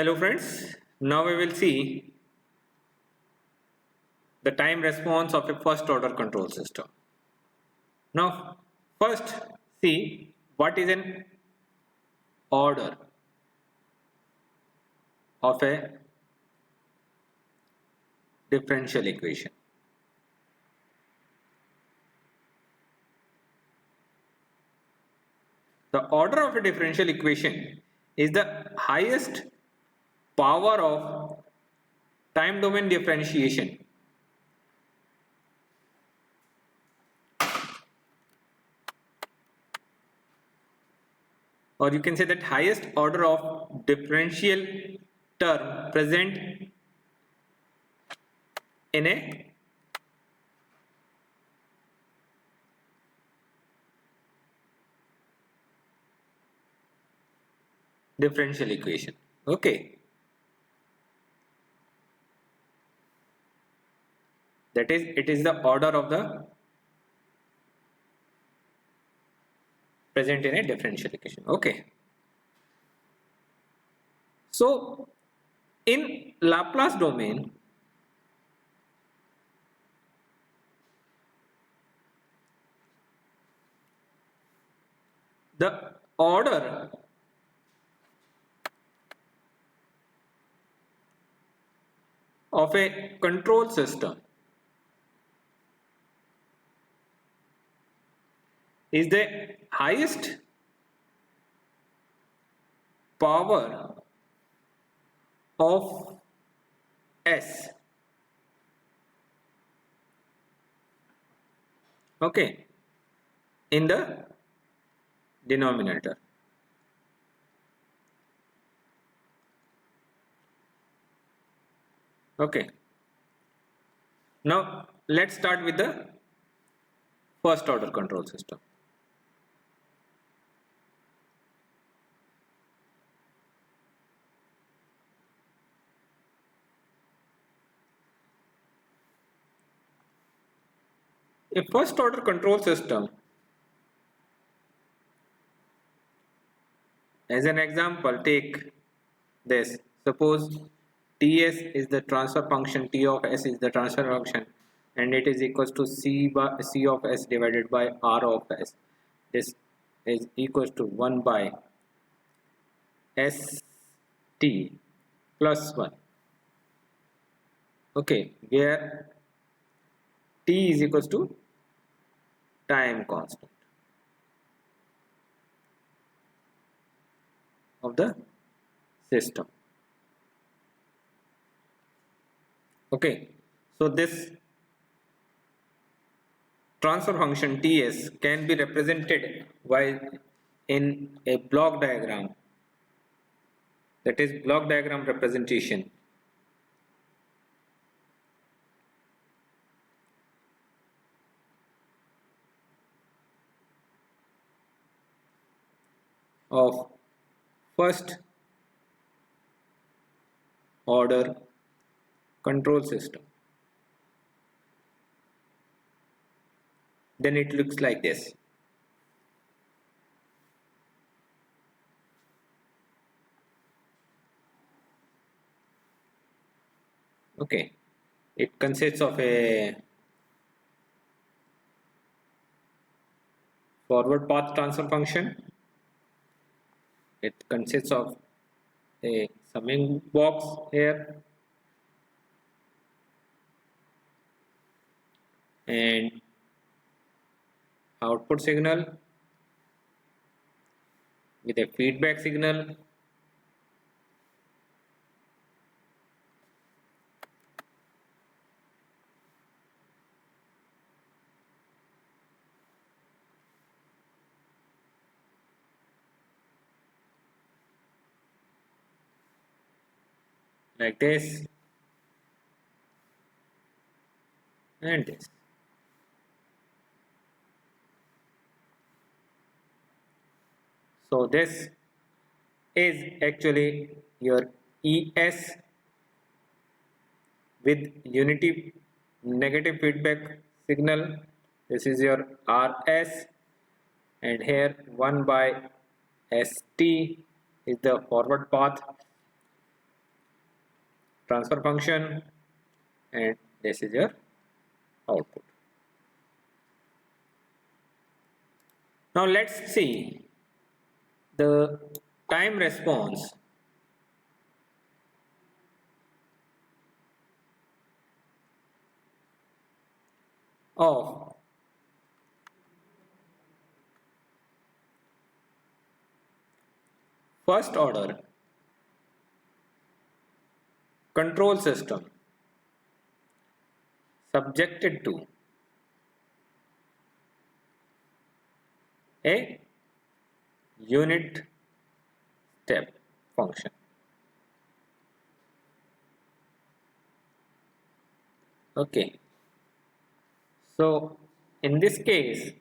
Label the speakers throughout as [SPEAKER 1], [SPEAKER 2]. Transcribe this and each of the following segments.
[SPEAKER 1] Hello friends, now we will see the time response of a first order control system. Now first see what is an order of a differential equation. The order of a differential equation is the highest power of time domain differentiation. Or you can say that highest order of differential term present in a differential equation. Okay, that is, it is the order of the present in a differential equation. Okay, so in Laplace domain, the order of a control system is the highest power of S. Okay, in the denominator. Okay, now let's start with the first order control system. A first order control system, as an example, take this. Suppose Ts is the transfer function, T of S is the transfer function, and it is equals to C of S divided by R of S. This is equals to 1 by St plus 1. Okay, where T is equals to time constant of the system. Okay, so this transfer function Ts can be represented while in a block diagram, that is block diagram representation of first order control system. Then it looks like this. Okay, it consists of a forward path transfer function. It consists of a summing box here and output signal with a feedback signal like this and this. So this is actually your ES with unity negative feedback signal. This is your RS, and here 1 by ST is the forward path, transfer function, and this is your output. Now let's see the time response of first order control system subjected to a unit step function. Okay, so in this case,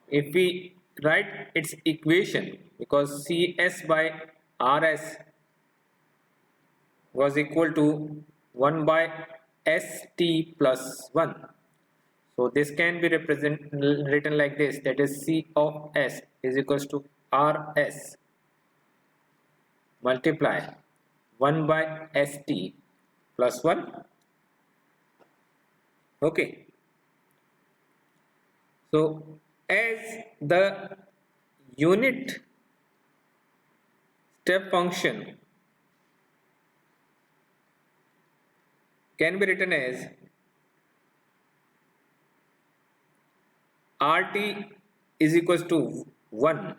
[SPEAKER 1] if we write its equation, because Cs by Rs was equal to 1 by St plus 1. So this can be written like this, that is C of S is equals to Rs multiply 1 by St plus 1. Okay. So as the unit step function can be written as RT is equals to 1,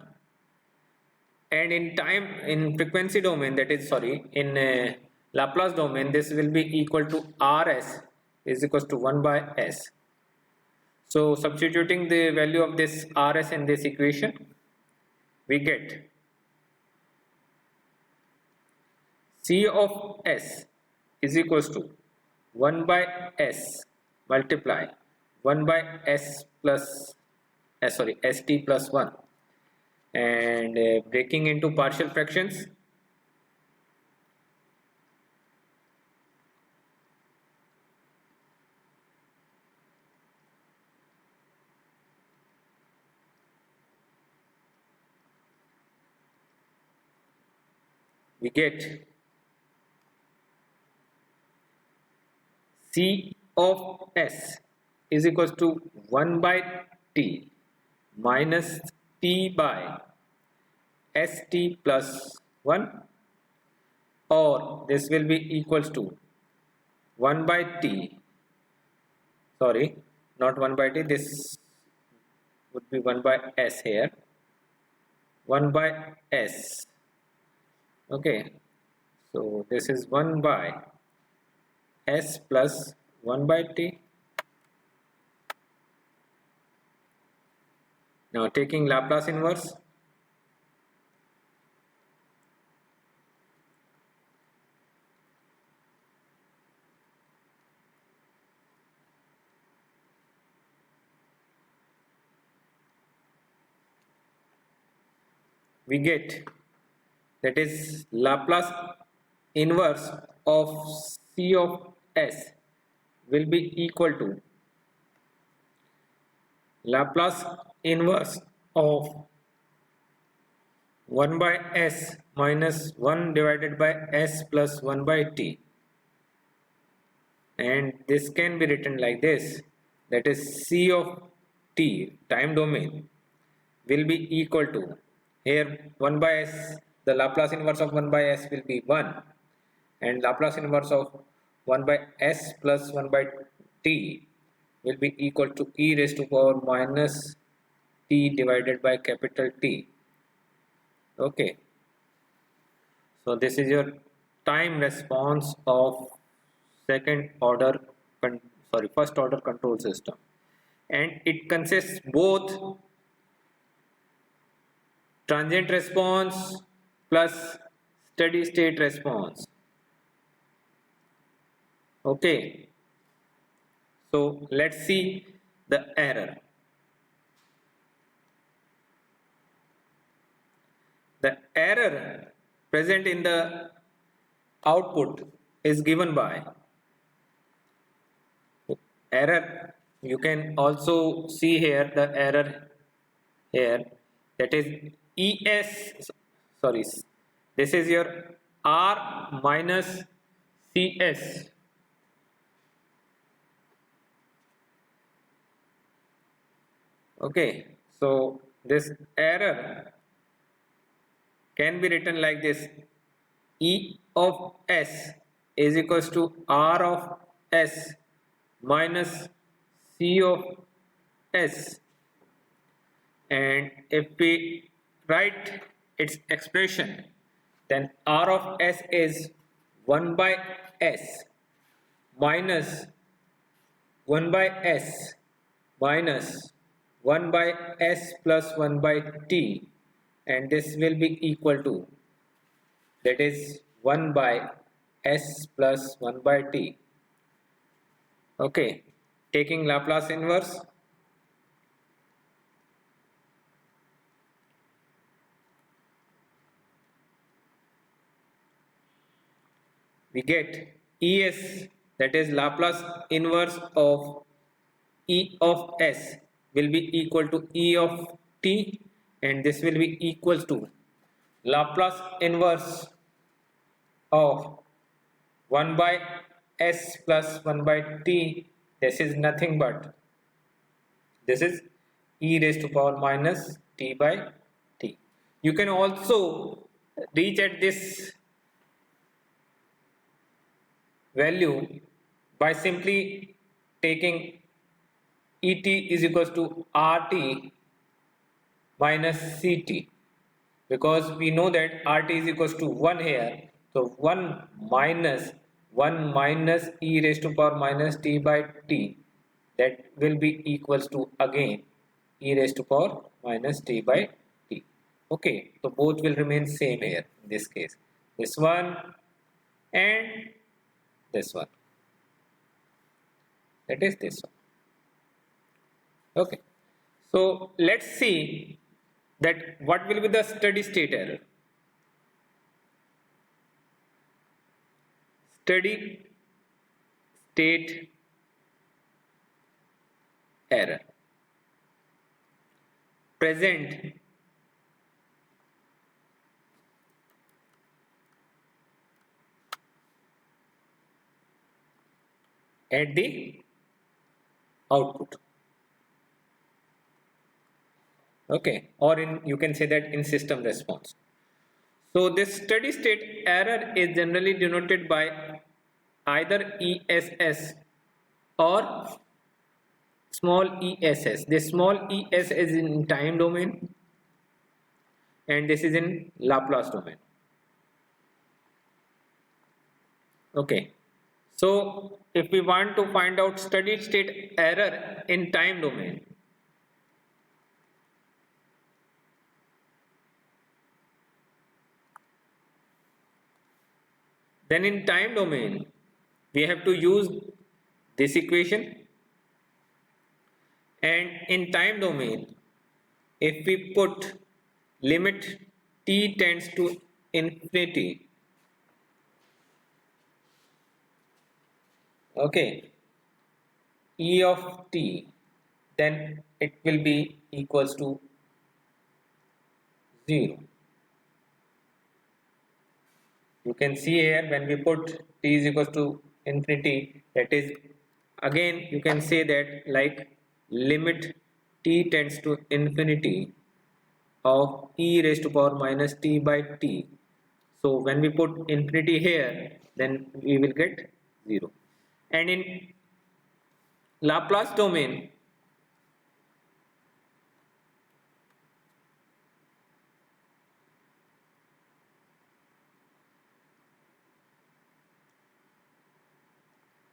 [SPEAKER 1] and in time, in frequency domain, that is sorry, in Laplace domain, this will be equal to Rs is equals to 1 by S. So substituting the value of this Rs in this equation, we get C of S is equals to 1 by S multiply 1 by S plus St plus 1, and breaking into partial fractions, we get C of S is equals to 1 by T minus T by St plus 1, or this will be equals to 1 by T, sorry, not 1 by T, this would be 1 by S here, 1 by S. Okay, so this is 1 by S plus 1 by T. Now taking Laplace inverse, we get, that is Laplace inverse of C of S will be equal to Laplace inverse of 1 by S minus 1 divided by S plus 1 by T, and this can be written like this, that is C of T time domain will be equal to, here 1 by S, the Laplace inverse of 1 by S will be 1, and Laplace inverse of 1 by S plus 1 by T will be equal to e raised to power minus T divided by capital T. Okay, so this is your time response of first order control system, and it consists both transient response plus steady state response. Okay, so let's see the error. The error present in the output is given by error. You can also see here the error here, that is this is your R minus CS. Okay, so this error can be written like this: E of S is equals to R of S minus C of S, and if we write its expression, then R of S is 1 by S minus 1 by S minus 1 by S plus 1 by T, and this will be equal to, that is 1 by S plus 1 by T. Okay, taking Laplace inverse, we get ES, that is Laplace inverse of E of S, will be equal to E of T, and this will be equals to Laplace inverse of 1 by S plus 1 by T. This is nothing but, this is e raised to power minus T by T. You can also reach at this value by simply taking Et is equals to RT minus Ct, because we know that RT is equals to 1 here. So 1 minus e raised to power minus T by T, that will be equals to again e raised to power minus T by T. Okay, so both will remain same here in this case. This one and this one. That is this one. Okay, so let's see that what will be the steady state error. Steady state error present at the output. Okay, or in, you can say that in system response. So this steady state error is generally denoted by either ESS or small ess. This small ess is in time domain and this is in Laplace domain. Okay, so if we want to find out steady state error in time domain, then in time domain we have to use this equation, and in time domain if we put limit t tends to infinity, okay, e of t, then it will be equals to 0. You can see here when we put t is equals to infinity, that is again you can say that like limit t tends to infinity of e raised to power minus T by T. So when we put infinity here, then we will get 0. And in Laplace domain,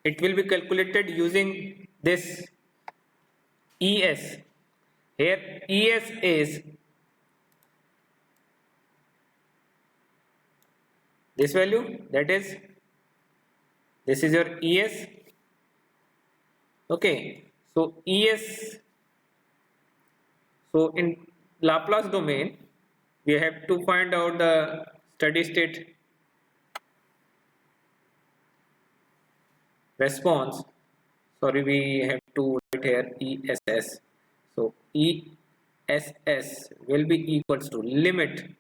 [SPEAKER 1] it will be calculated using this ES. Here ES is this value, that is, this is your ES. Okay, so ES, so in Laplace domain we have to find out the steady state response. Sorry, we have to write here ESS. So ESS will be equals to limit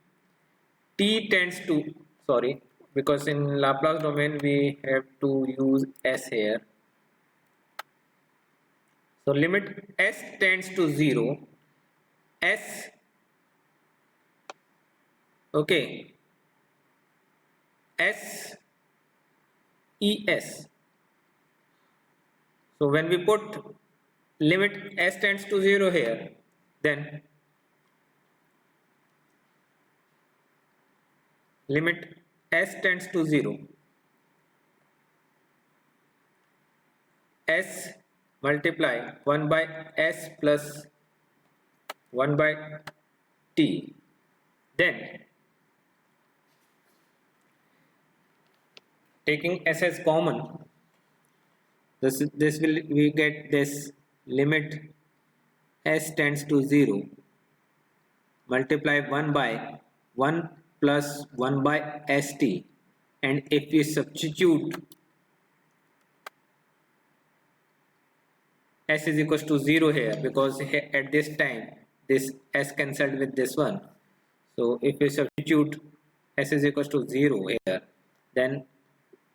[SPEAKER 1] t tends to, sorry, because in Laplace domain we have to use s here. So limit s tends to 0, s, okay, s e s. So when we put limit s tends to 0 here, then limit s tends to 0, s multiply 1 by s plus 1 by t, then taking s as common, this will we get this limit s tends to 0 multiply 1 by 1 plus 1 by st, and if we substitute s is equals to 0 here, because at this time this s cancelled with this one, so if we substitute s is equals to 0 here, then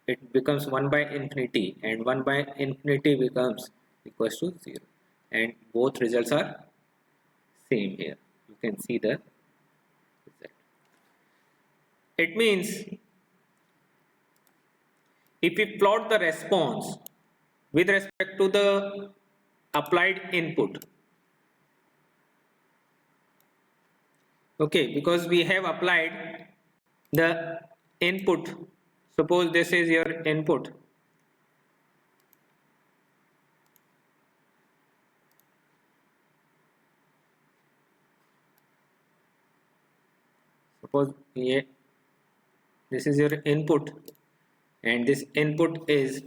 [SPEAKER 1] it becomes 1 by infinity, and 1 by infinity becomes equals to 0, and both results are same here. You can see the result. It means if we plot the response with respect to the applied input, okay, because we have applied the input, suppose this is your input, suppose this is your input, and this input is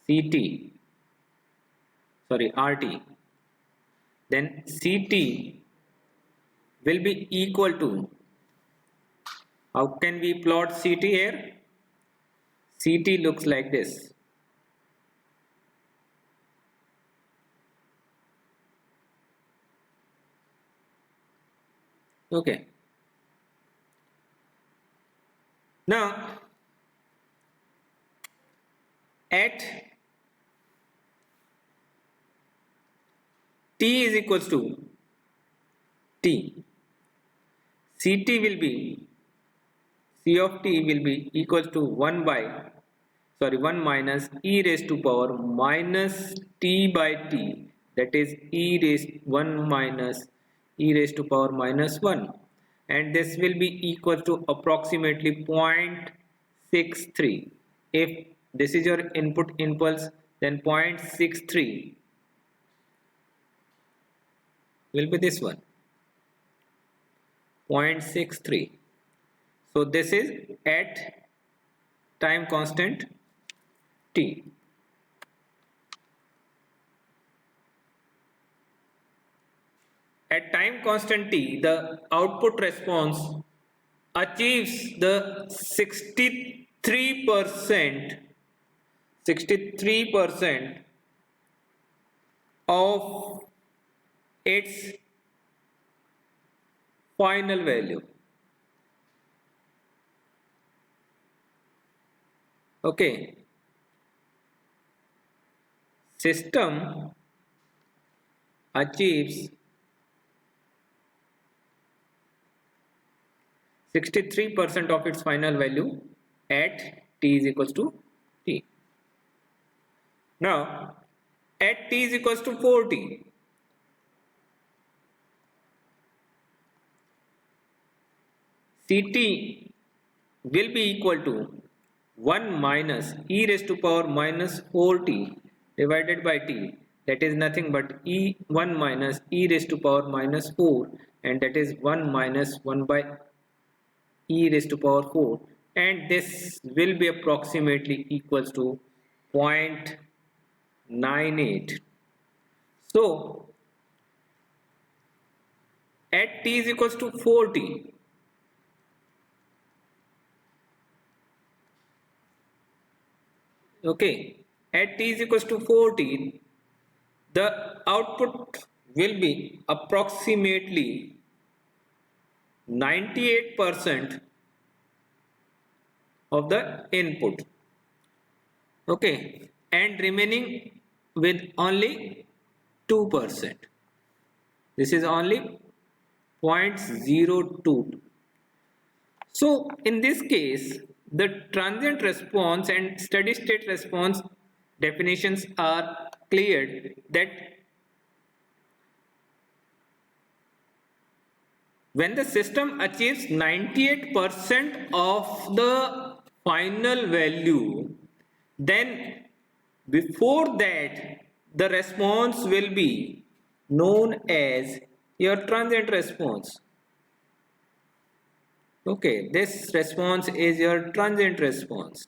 [SPEAKER 1] CT, sorry, RT, then CT will be equal to, how can we plot CT here? CT looks like this. Okay. Now, at t is equals to t, CT will be, C of t will be equal to 1 by, sorry, 1 minus e raised to power minus t by t, that is e raised 1 minus e raised to power minus 1, and this will be equal to approximately 0.63. If this is your input impulse, then 0.63 will be this one, 0.63. So this is at time constant t. At time constant t, the output response achieves the 63% of its final value. Okay. System achieves 63% of its final value at t is equals to t. Now, at t is equals to 4t, Ct will be equal to 1 minus e raised to power minus 4t divided by t, that is nothing but 1 minus e raised to power minus 4, and that is 1 minus 1 by e raised to power 4, and this will be approximately equals to 0.98. So at t is equals to 4t, okay, at t is equals to 4t, the output will be approximately 98% of the input, okay, and remaining with only 2%. This is only 0.02. So in this case, the transient response and steady state response definitions are cleared, that when the system achieves 98% of the final value, then before that the response will be known as your transient response. Okay, this response is your transient response.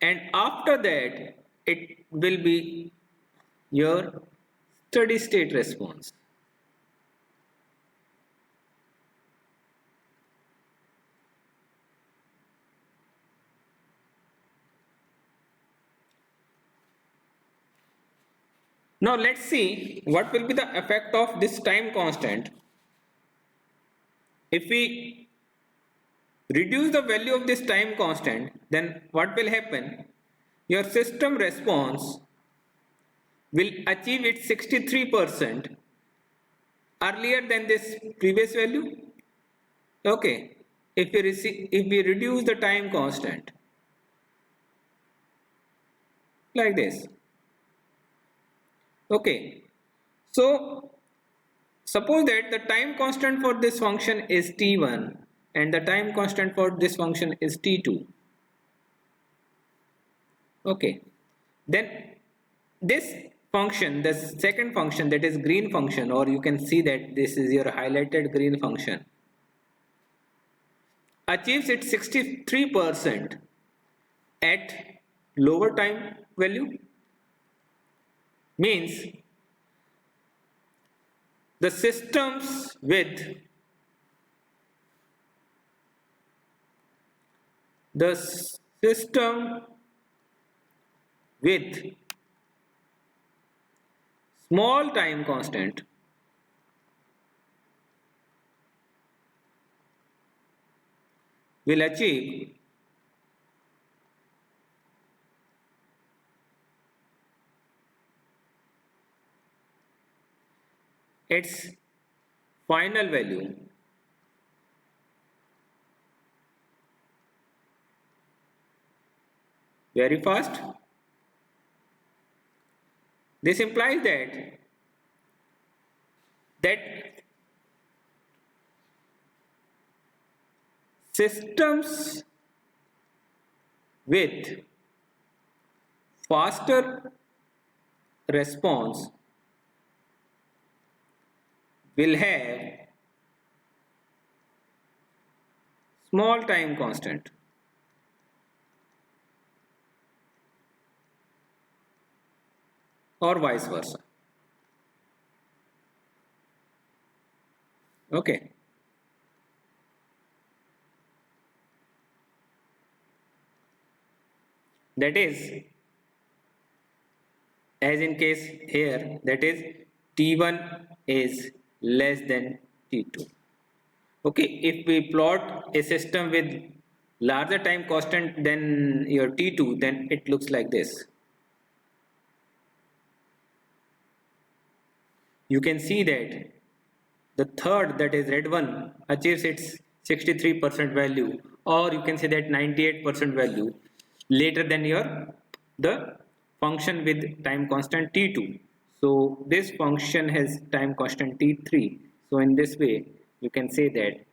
[SPEAKER 1] And after that, it will be your steady state response. Now let's see what will be the effect of this time constant if we reduce the value of this time constant. Then what will happen? Your system response will achieve its 63% earlier than this previous value. Okay, if we reduce the time constant like this. Okay, so suppose that the time constant for this function is t1 and the time constant for this function is t2. Okay, then this function, the second function, that is green function, or you can see that this is your highlighted green function, achieves its 63% at lower time value. Means the systems with the system with small time constant will achieve its final value very fast. This implies that systems with faster response will have small time constant. Or vice versa. Okay. That is, as in case here, that is T1 is less than T2. Okay, if we plot a system with larger time constant than your T2, then it looks like this. You can see that the third, that is red one, achieves its 63% value, or you can say that 98% value later than the function with time constant T2. So this function has time constant T3. So in this way you can say that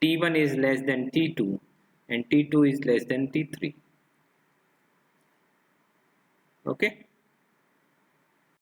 [SPEAKER 1] T1 is less than T2 and T2 is less than T3. Okay.